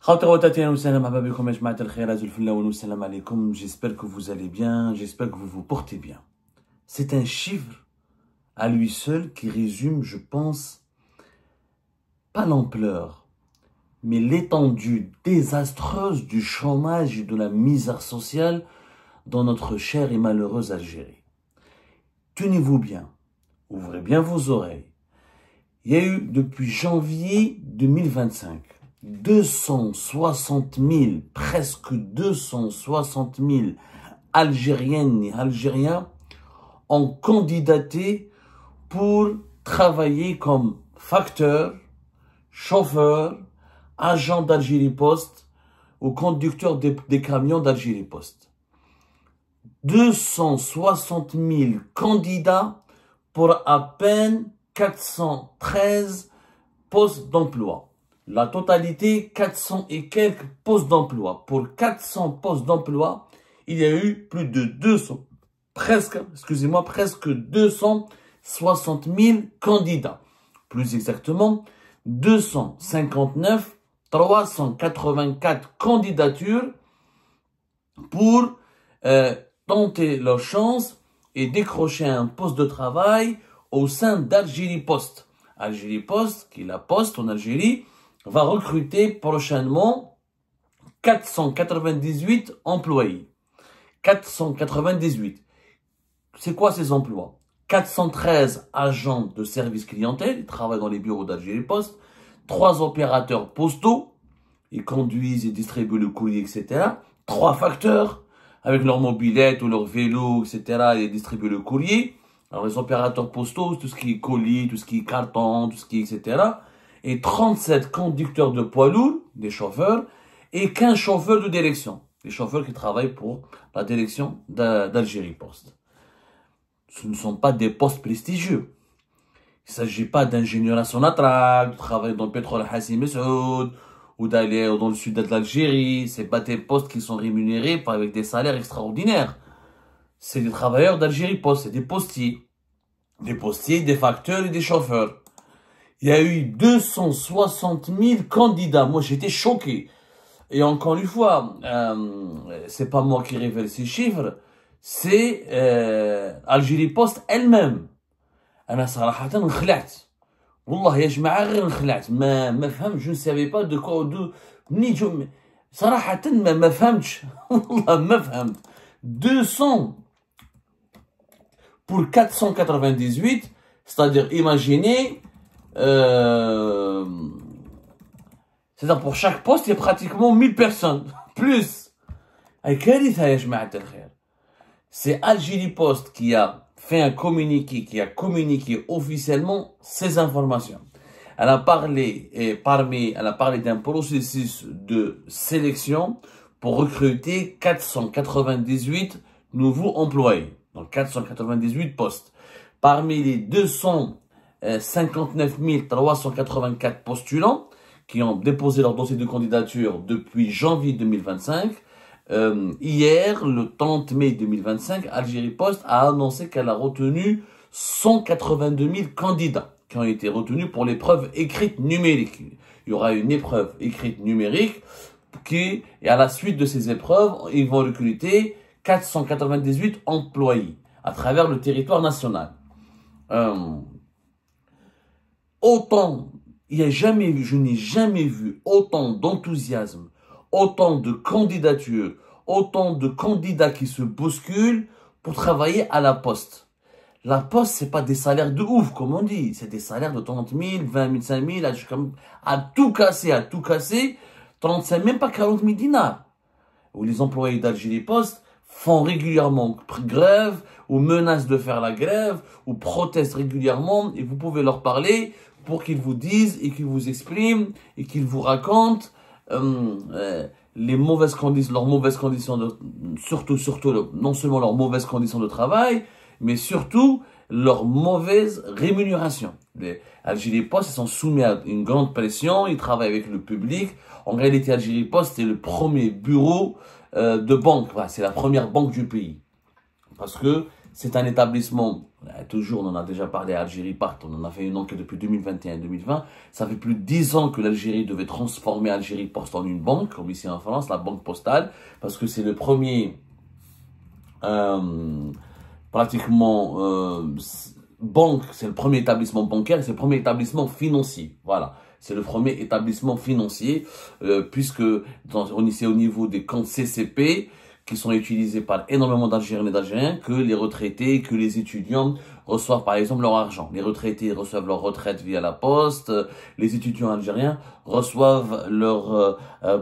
J'espère que vous allez bien, j'espère que vous vous portez bien. C'est un chiffre à lui seul qui résume, je pense, pas l'ampleur, mais l'étendue désastreuse du chômage et de la misère sociale dans notre chère et malheureuse Algérie. Tenez-vous bien, ouvrez bien vos oreilles. Il y a eu depuis janvier 2025 260 000, presque 260 000 Algériennes et Algériens ont candidaté pour travailler comme facteur, chauffeur, agent d'Algérie Post ou conducteur des camions d'Algérie Post. 260 000 candidats pour à peine 413 postes d'emploi. La totalité, 400 et quelques postes d'emploi. Pour 400 postes d'emploi, il y a eu plus de presque 260 000 candidats. Plus exactement, 259 384 candidatures pour tenter leur chance et décrocher un poste de travail au sein d'Algérie Post. Algérie Post, qui est la poste en Algérie, va recruter prochainement 498 employés. 498. C'est quoi ces emplois? 413 agents de service clientèle, ils travaillent dans les bureaux d'Algérie Post. 3 opérateurs postaux, ils conduisent et distribuent le courrier, etc. 3 facteurs, avec leur mobilette ou leur vélo, etc. et distribuent le courrier. Alors les opérateurs postaux, tout ce qui est colis, tout ce qui est carton, tout ce qui est etc. Et 37 conducteurs de poids lourds, des chauffeurs, et 15 chauffeurs de direction. Les chauffeurs qui travaillent pour la direction d'Algérie Post. Ce ne sont pas des postes prestigieux. Il ne s'agit pas d'ingénieur à Sonatrach, de travailler dans le pétrole Hassi Messoud, ou d'aller dans le sud de l'Algérie. Ce n'est pas des postes qui sont rémunérés avec des salaires extraordinaires. C'est des travailleurs d'Algérie Post, c'est des postiers. Des postiers, des facteurs et des chauffeurs. Il y a eu 260 000 candidats. Moi, j'étais choqué. Et encore une fois, c'est pas moi qui révèle ces chiffres, c'est Algérie Post elle-même. أنا صراحة انخلعت. والله يا جماعة غير انخلعت. ما فهمت. Je ne savais pas de quoi منين جو. صراحة ما فهمتش. والله ما فهمت. 200 pour 498, c'est-à-dire imaginez, c'est-à-dire pour chaque poste, il y a pratiquement 1000 personnes. Plus. C'est Algérie Post qui a fait un communiqué, qui a communiqué officiellement ces informations. Elle a parlé, elle a parlé d'un processus de sélection pour recruter 498 nouveaux employés. Donc 498 postes. Parmi les 259 384 postulants qui ont déposé leur dossier de candidature depuis janvier 2025, hier, le 30 mai 2025, Algérie Post a annoncé qu'elle a retenu 182 000 candidats qui ont été retenus pour l'épreuve écrite numérique. Il y aura une épreuve écrite numérique et à la suite de ces épreuves, ils vont recruter 498 employés à travers le territoire national. Je n'ai jamais vu autant d'enthousiasme, autant de candidatures, autant de candidats qui se bousculent pour travailler à la poste. La poste, c'est pas des salaires de ouf, comme on dit. C'est des salaires de 30 000, 20 000, 5 000, à tout casser, 35, même pas 40 000 dinars. Où les employés d'Algérie Post font régulièrement grève, ou menacent de faire la grève, ou protestent régulièrement, et vous pouvez leur parler pour qu'ils vous disent et qu'ils vous expriment et qu'ils vous racontent les mauvaises conditions, leurs mauvaises conditions de, surtout, non seulement leurs mauvaises conditions de travail, mais surtout leur mauvaise rémunération. Les Algérie Post, ils sont soumis à une grande pression, ils travaillent avec le public. En réalité, Algérie Post, c'est le premier bureau de banque. Voilà, c'est la première banque du pays. Parce que C'est un établissement, toujours, on en a déjà parlé à Algérie Part, on en a fait une enquête depuis 2021-2020. Ça fait plus de 10 ans que l'Algérie devait transformer Algérie Post en une banque, comme ici en France, la banque postale, parce que c'est le premier, pratiquement, banque, c'est le premier établissement bancaire, c'est le premier établissement financier. Voilà. C'est le premier établissement financier, puisque on est au niveau des comptes CCP, qui sont utilisés par énormément d'Algériens et d'Algériens, que les retraités, que les étudiants reçoivent par exemple leur argent. Les retraités reçoivent leur retraite via la poste, les étudiants algériens reçoivent leur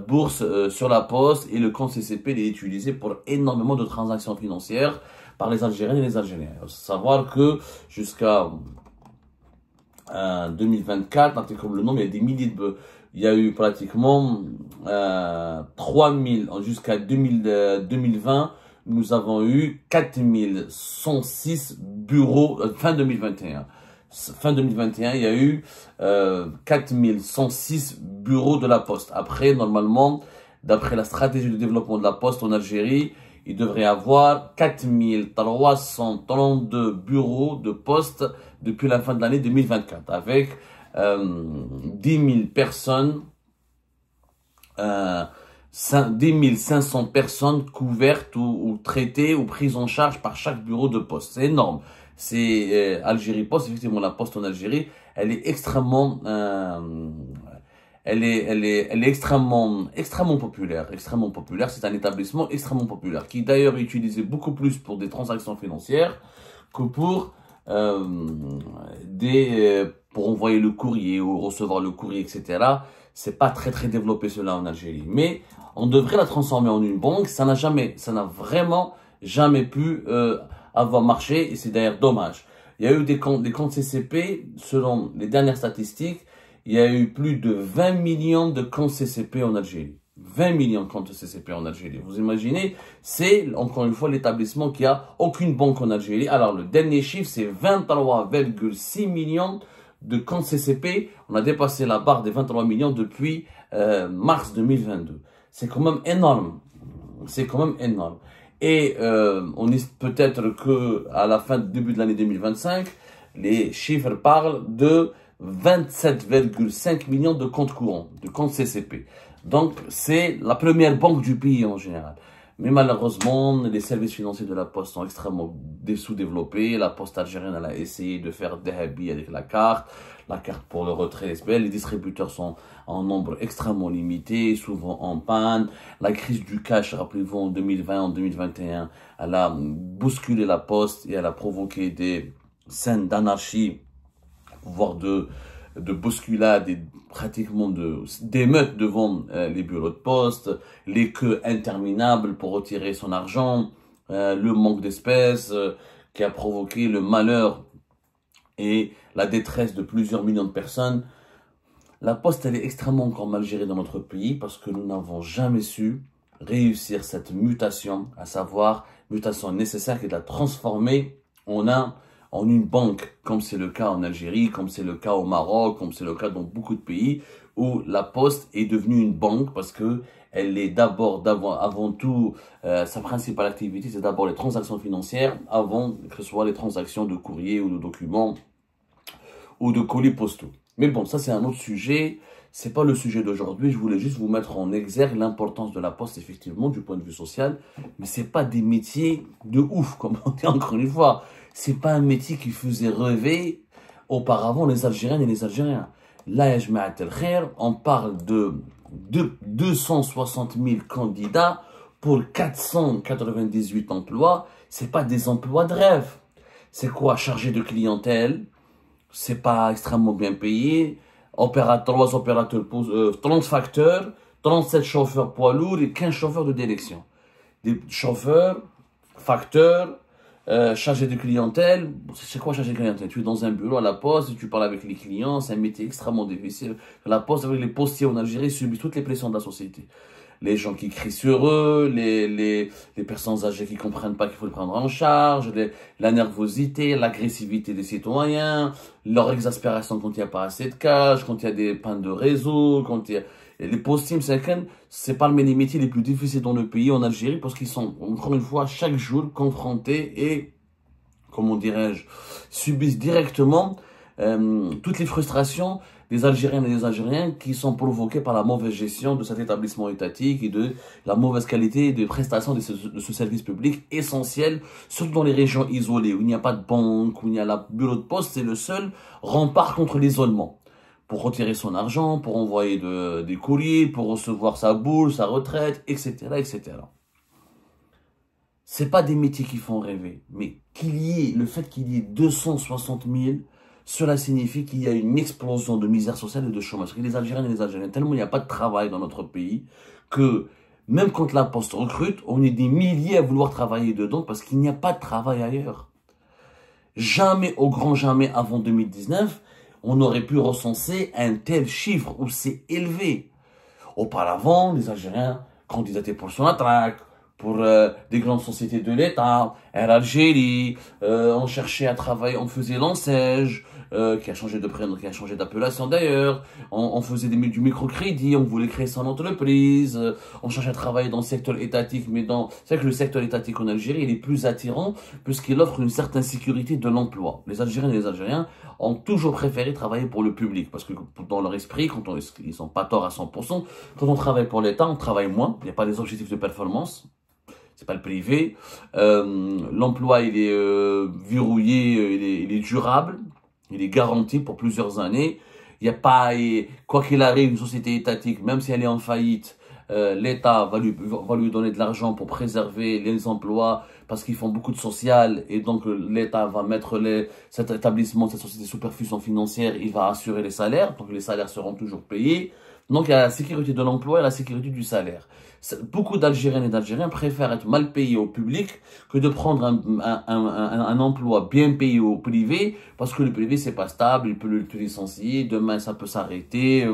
bourse sur la poste, et le compte CCP est utilisé pour énormément de transactions financières par les Algériens et les Algériens. Il faut savoir que jusqu'à 2024, comme le nombre, il y a des milliers de... Il y a eu pratiquement 3000, jusqu'à 2020, nous avons eu 4106 bureaux, fin 2021. Fin 2021, il y a eu 4106 bureaux de la Poste. Après, normalement, d'après la stratégie de développement de la Poste en Algérie, il devrait y avoir 4332 bureaux de poste depuis la fin de l'année 2024, avec 10 000 personnes, 10 500 personnes couvertes ou traitées ou prises en charge par chaque bureau de poste. C'est énorme. C'est Algérie Post, effectivement, la poste en Algérie, elle est extrêmement... Elle est extrêmement populaire, C'est un établissement extrêmement populaire, qui d'ailleurs est utilisé beaucoup plus pour des transactions financières que pour pour envoyer le courrier ou recevoir le courrier, etc. C'est pas très développé cela en Algérie. Mais on devrait la transformer en une banque. Ça n'a vraiment jamais pu avoir marché, et c'est d'ailleurs dommage. Il y a eu des comptes CCP, selon les dernières statistiques. Il y a eu plus de 20 millions de comptes CCP en Algérie. 20 millions de comptes CCP en Algérie. Vous imaginez, c'est encore une fois l'établissement qui a aucune banque en Algérie. Alors le dernier chiffre, c'est 23,6 millions de comptes CCP. On a dépassé la barre des 23 millions depuis mars 2022. C'est quand même énorme. C'est quand même énorme. Et on est peut-être que à la fin, début de l'année 2025, les chiffres parlent de 27,5 millions de comptes courants, de comptes CCP. Donc, c'est la première banque du pays en général. Mais malheureusement, les services financiers de la Poste sont extrêmement sous-développés. La Poste algérienne, elle a essayé de faire des habits avec la carte pour le retrait SBL. Les distributeurs sont en nombre extrêmement limité, souvent en panne. La crise du cash, rappelez-vous, en 2020, en 2021, elle a bousculé la Poste et elle a provoqué des scènes d'anarchie, voire de bousculades et pratiquement d'émeutes devant les bureaux de poste, les queues interminables pour retirer son argent, le manque d'espèces qui a provoqué le malheur et la détresse de plusieurs millions de personnes. La poste, elle est extrêmement encore mal gérée dans notre pays parce que nous n'avons jamais su réussir cette mutation, à savoir mutation nécessaire qui est de la transformer en une banque, comme c'est le cas en Algérie, comme c'est le cas au Maroc, comme c'est le cas dans beaucoup de pays où la Poste est devenue une banque parce que elle est avant tout, sa principale activité, c'est d'abord les transactions financières avant que ce soit les transactions de courrier ou de documents ou de colis postaux. Mais bon, ça c'est un autre sujet. C'est pas le sujet d'aujourd'hui. Je voulais juste vous mettre en exergue l'importance de la Poste, effectivement, du point de vue social. Mais c'est pas des métiers de ouf, comme on dit encore une fois. C'est pas un métier qui faisait rêver auparavant les Algériennes et les Algériens. Là, on parle de 260 000 candidats pour 498 emplois. C'est pas des emplois de rêve. C'est quoi? Chargé de clientèle. C'est pas extrêmement bien payé. 3 opérateurs, 30 facteurs, 37 chauffeurs poids lourds et 15 chauffeurs de direction. Des chauffeurs, facteurs, chargés de clientèle. C'est quoi chargé de clientèle? Tu es dans un bureau à la Poste, tu parles avec les clients, c'est un métier extrêmement difficile. La Poste, avec les postiers en Algérie, subissent toutes les pressions de la société. Les gens qui crient sur eux, les personnes âgées qui comprennent pas qu'il faut les prendre en charge, la nervosité, l'agressivité des citoyens, leur exaspération quand il n'y a pas assez de cash, quand il y a des pannes de réseau, quand il y a... Les postiers, c'est parmi les métiers les plus difficiles dans le pays, en Algérie, parce qu'ils sont, encore une fois, chaque jour confrontés et comment dirais-je, subissent directement toutes les frustrations des Algériennes et des Algériens qui sont provoquées par la mauvaise gestion de cet établissement étatique et de la mauvaise qualité de prestation de ce service public essentiel, surtout dans les régions isolées où il n'y a pas de banque, où il n'y a pas de bureau de poste, c'est le seul rempart contre l'isolement. Pour retirer son argent, pour envoyer des courriers, pour recevoir sa bourse, sa retraite, etc., etc. C'est pas des métiers qui font rêver, mais le fait qu'il y ait 260 000, cela signifie qu'il y a une explosion de misère sociale et de chômage. Les Algériens et les Algériens, tellement il n'y a pas de travail dans notre pays, que même quand la Poste recrute, on est des milliers à vouloir travailler dedans parce qu'il n'y a pas de travail ailleurs. Jamais, au grand jamais, avant 2019, on aurait pu recenser un tel chiffre aussi élevé. Auparavant, les Algériens candidataient pour Sonatrach, pour des grandes sociétés de l'État, Air Algérie, on cherchait à travailler, on faisait l'Ansège, qui a changé de prénom, qui a changé d'appellation d'ailleurs, on faisait du microcrédit, on voulait créer son entreprise, on cherchait à travailler dans le secteur étatique, mais c'est vrai que le secteur étatique en Algérie, il est plus attirant, puisqu'il offre une certaine sécurité de l'emploi. Les Algériennes et les Algériens ont toujours préféré travailler pour le public, parce que dans leur esprit, ils sont pas tort à 100%, quand on travaille pour l'État, on travaille moins, il n'y a pas des objectifs de performance, c'est pas le privé. L'emploi, il est verrouillé, il est durable, il est garanti pour plusieurs années. Il n'y a pas, quoi qu'il arrive, une société étatique, même si elle est en faillite, l'État va lui donner de l'argent pour préserver les emplois parce qu'ils font beaucoup de social et donc l'État va mettre cet établissement, cette société sous perfusion financière, il va assurer les salaires, donc les salaires seront toujours payés. Donc il y a la sécurité de l'emploi et la sécurité du salaire. Beaucoup d'Algériennes et d'Algériens préfèrent être mal payés au public que de prendre un emploi bien payé au privé, parce que le privé c'est pas stable, il peut le licencier, demain ça peut s'arrêter,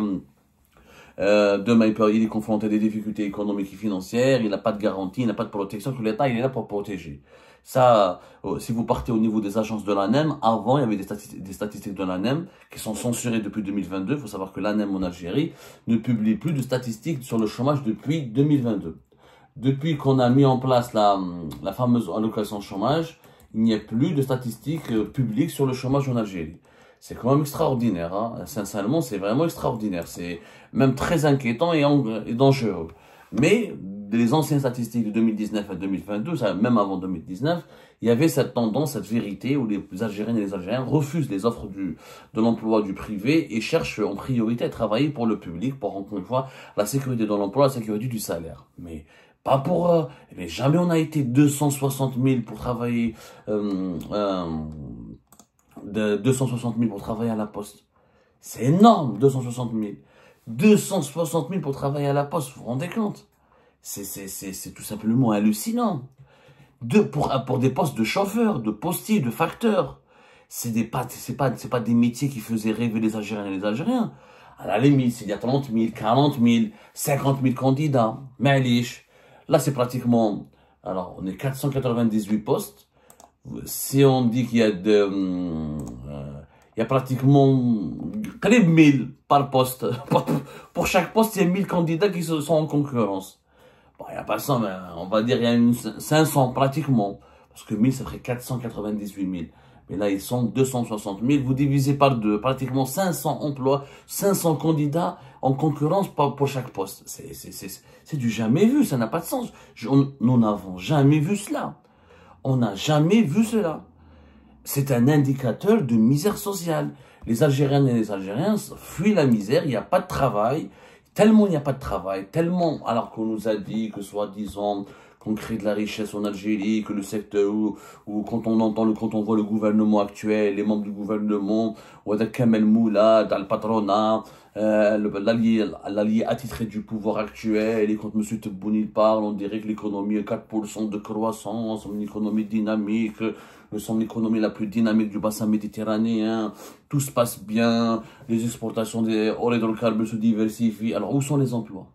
demain il est confronté à des difficultés économiques et financières, il n'a pas de garantie, il n'a pas de protection, que l'État il est là pour protéger. Ça, si vous partez au niveau des agences de l'ANEM, avant il y avait des statistiques de l'ANEM qui sont censurées depuis 2022. Il faut savoir que l'ANEM en Algérie ne publie plus de statistiques sur le chômage depuis 2022. Depuis qu'on a mis en place la fameuse allocation chômage, il n'y a plus de statistiques publiques sur le chômage en Algérie. C'est quand même extraordinaire, hein. Sincèrement, c'est vraiment extraordinaire. C'est même très inquiétant et dangereux. Mais les anciennes statistiques de 2019 à 2022, même avant 2019, il y avait cette tendance, cette vérité où les Algériennes et les Algériens refusent les offres de l'emploi du privé et cherchent en priorité à travailler pour le public, pour encore une fois la sécurité de l'emploi, la sécurité du salaire. Mais pas pour mais jamais on a été 260 000 pour travailler 260 000 pour travailler à la Poste. C'est énorme, 260 000. 260 000 pour travailler à la Poste, vous vous rendez compte? C'est tout simplement hallucinant. Pour des postes de chauffeur, de postier, de facteur. C'est pas des métiers qui faisaient rêver les Algériens et les Algériens. À la limite, il y a 30 000, 40 000, 50 000 candidats. Malish. Là, c'est pratiquement, alors, on est 498 postes. Si on dit qu'il y a il y a pratiquement 1000 par poste. Pour chaque poste, il y a 1000 candidats qui sont en concurrence. Bon, il n'y a pas 100, mais on va dire il y a 500 pratiquement. Parce que 1000, ça ferait 498 000. Mais là, ils sont 260 000. Vous divisez par deux, pratiquement 500 emplois, 500 candidats en concurrence pour chaque poste. C'est du jamais vu, ça n'a pas de sens. Nous n'avons jamais vu cela. On n'a jamais vu cela. C'est un indicateur de misère sociale. Les Algériennes et les Algériens fuient la misère, il n'y a pas de travail. Tellement il n'y a pas de travail, tellement, alors qu'on nous a dit que soi-disant, qu'on crée de la richesse en Algérie, que le secteur où quand on voit le gouvernement actuel, les membres du gouvernement, ou avec Kamel Moula, dans le patronat, l'allié attitré du pouvoir actuel, et quand M. Tebboune parle, on dirait que l'économie est 4% de croissance, une économie dynamique, son économie la plus dynamique du bassin méditerranéen, tout se passe bien, les exportations des hydrocarbures se diversifient. Alors où sont les emplois?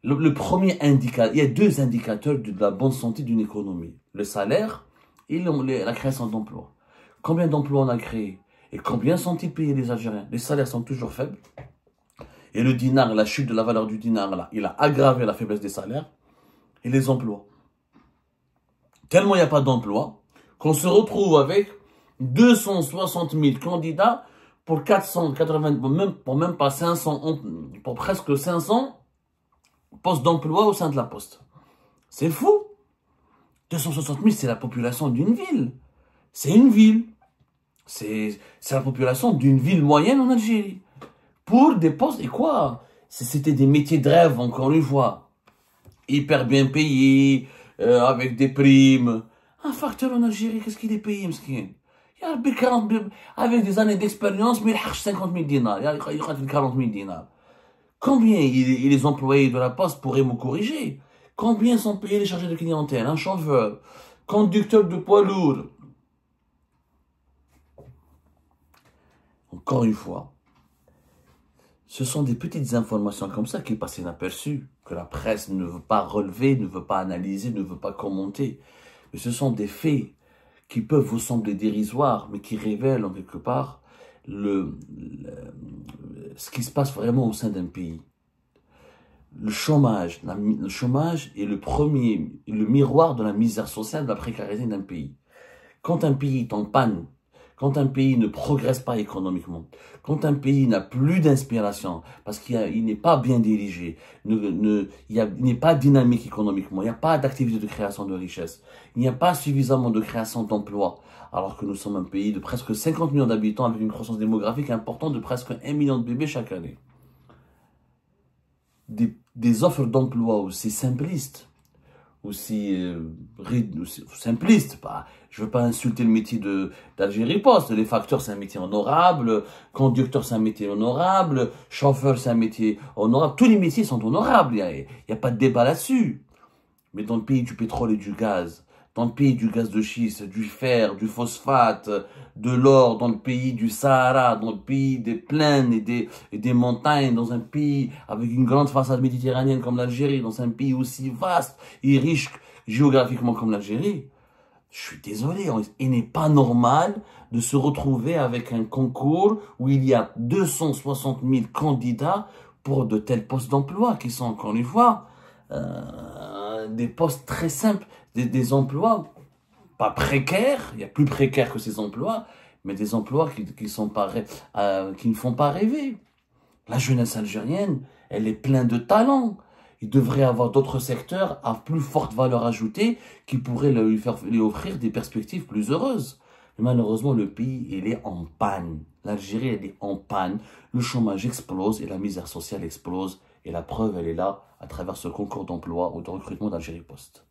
Le premier indicateur, il y a deux indicateurs de la bonne santé d'une économie. Le salaire et la création d'emplois. Combien d'emplois on a créé? Et combien sont-ils payés les Algériens? Les salaires sont toujours faibles. Et le dinar, la chute de la valeur du dinar, là, il a aggravé la faiblesse des salaires et les emplois. Tellement il n'y a pas d'emploi qu'on se retrouve avec 260 000 candidats pour 480, pour même pas 500, pour presque 500 postes d'emploi au sein de la Poste. C'est fou. 260 000, c'est la population d'une ville. C'est une ville. C'est la population d'une ville moyenne en Algérie. Pour des postes, et quoi? C'était des métiers de rêve, encore une fois. Hyper bien payés, avec des primes. Un facteur en Algérie, qu'est-ce qu'il est payé, m'skin? Il y a 40, avec des années d'expérience, mais il a 50 000 dinars. Il y a 40 000 dinars. Combien les employés de la Poste pourraient me corriger? Combien sont payés les chargés de clientèle? Un chauffeur, conducteur de poids lourd. Encore une fois, ce sont des petites informations comme ça qui passent inaperçues, que la presse ne veut pas relever, ne veut pas analyser, ne veut pas commenter. Mais ce sont des faits qui peuvent vous sembler dérisoires, mais qui révèlent en quelque part ce qui se passe vraiment au sein d'un pays. Le chômage est le miroir de la misère sociale, de la précarité d'un pays. Quand un pays est en panne, quand un pays ne progresse pas économiquement, quand un pays n'a plus d'inspiration, parce qu'il n'est pas bien dirigé, il n'est pas dynamique économiquement, il n'y a pas d'activité de création de richesse, il n'y a pas suffisamment de création d'emplois, alors que nous sommes un pays de presque 50 millions d'habitants avec une croissance démographique importante de presque 1 million de bébés chaque année. Des offres d'emploi aussi simplistes, aussi simpliste. Je ne veux pas insulter le métier d'Algérie Post. Les facteurs, c'est un métier honorable. Conducteur, c'est un métier honorable. Chauffeur, c'est un métier honorable. Tous les métiers sont honorables. Il n'y a pas de débat là-dessus. Mais dans le pays du pétrole et du gaz, dans le pays du gaz de schiste, du fer, du phosphate, de l'or, dans le pays du Sahara, dans le pays des plaines et des montagnes, dans un pays avec une grande façade méditerranéenne comme l'Algérie, dans un pays aussi vaste et riche géographiquement comme l'Algérie, je suis désolé, il n'est pas normal de se retrouver avec un concours où il y a 260 000 candidats pour de tels postes d'emploi qui sont, encore une fois, des postes très simples, des emplois pas précaires, il y a plus précaires que ces emplois, mais des emplois qui ne font pas rêver. La jeunesse algérienne, elle est pleine de talents. Il devrait avoir d'autres secteurs à plus forte valeur ajoutée qui pourraient lui offrir des perspectives plus heureuses. Mais malheureusement, le pays, il est en panne. L'Algérie, elle est en panne. Le chômage explose et la misère sociale explose. Et la preuve, elle est là à travers ce concours d'emploi ou de recrutement d'Algérie Post.